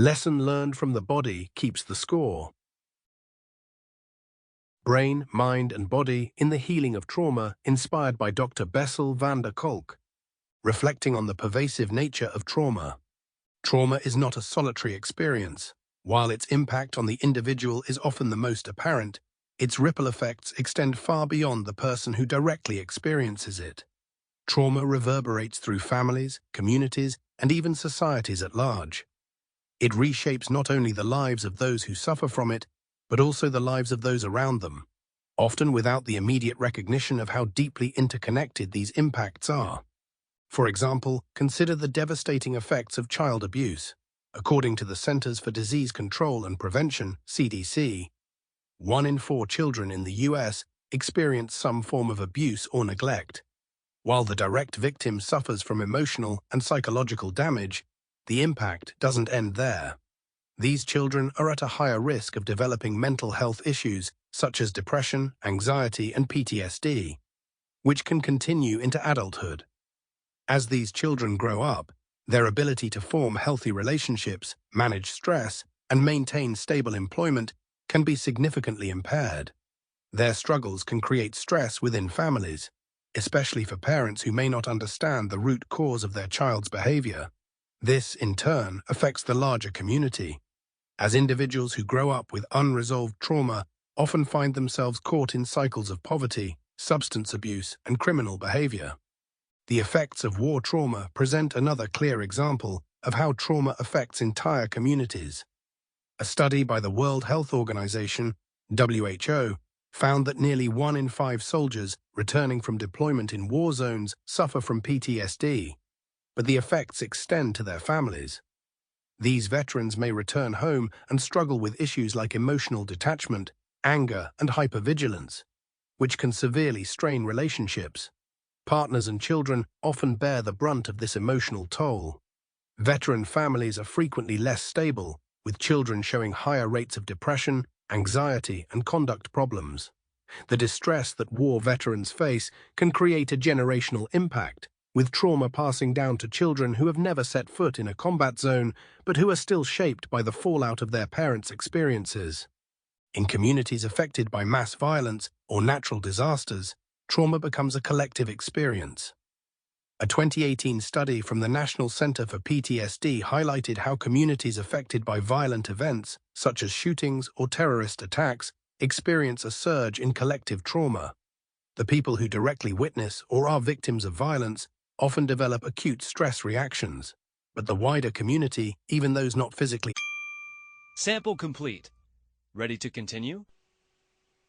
Lesson learned from the body keeps the score. Brain, Mind and Body in the Healing of Trauma, inspired by Dr. Bessel van der Kolk. Reflecting on the pervasive nature of trauma. Trauma is not a solitary experience. While its impact on the individual is often the most apparent, its ripple effects extend far beyond the person who directly experiences it. Trauma reverberates through families, communities, and even societies at large. It reshapes not only the lives of those who suffer from it, but also the lives of those around them, often without the immediate recognition of how deeply interconnected these impacts are. For example, consider the devastating effects of child abuse. According to the Centers for Disease Control and Prevention, CDC, 1 in 4 children in the US experience some form of abuse or neglect. While the direct victim suffers from emotional and psychological damage, the impact doesn't end there. These children are at a higher risk of developing mental health issues such as depression, anxiety, and PTSD, which can continue into adulthood. As these children grow up, their ability to form healthy relationships, manage stress, and maintain stable employment can be significantly impaired. Their struggles can create stress within families, especially for parents who may not understand the root cause of their child's behavior. This, in turn, affects the larger community, as individuals who grow up with unresolved trauma often find themselves caught in cycles of poverty, substance abuse, and criminal behavior. The effects of war trauma present another clear example of how trauma affects entire communities. A study by the World Health Organization, WHO, found that nearly 1 in 5 soldiers returning from deployment in war zones suffer from PTSD, but the effects extend to their families. These veterans may return home and struggle with issues like emotional detachment, anger, and hypervigilance, which can severely strain relationships. Partners and children often bear the brunt of this emotional toll. Veteran families are frequently less stable, with children showing higher rates of depression, anxiety, and conduct problems. The distress that war veterans face can create a generational impact, with trauma passing down to children who have never set foot in a combat zone, but who are still shaped by the fallout of their parents' experiences. In communities affected by mass violence or natural disasters, trauma becomes a collective experience. A 2018 study from the National Center for PTSD highlighted how communities affected by violent events, such as shootings or terrorist attacks, experience a surge in collective trauma. The people who directly witness or are victims of violence often develop acute stress reactions, but the wider community, even those not physically. Sample complete. Ready to continue?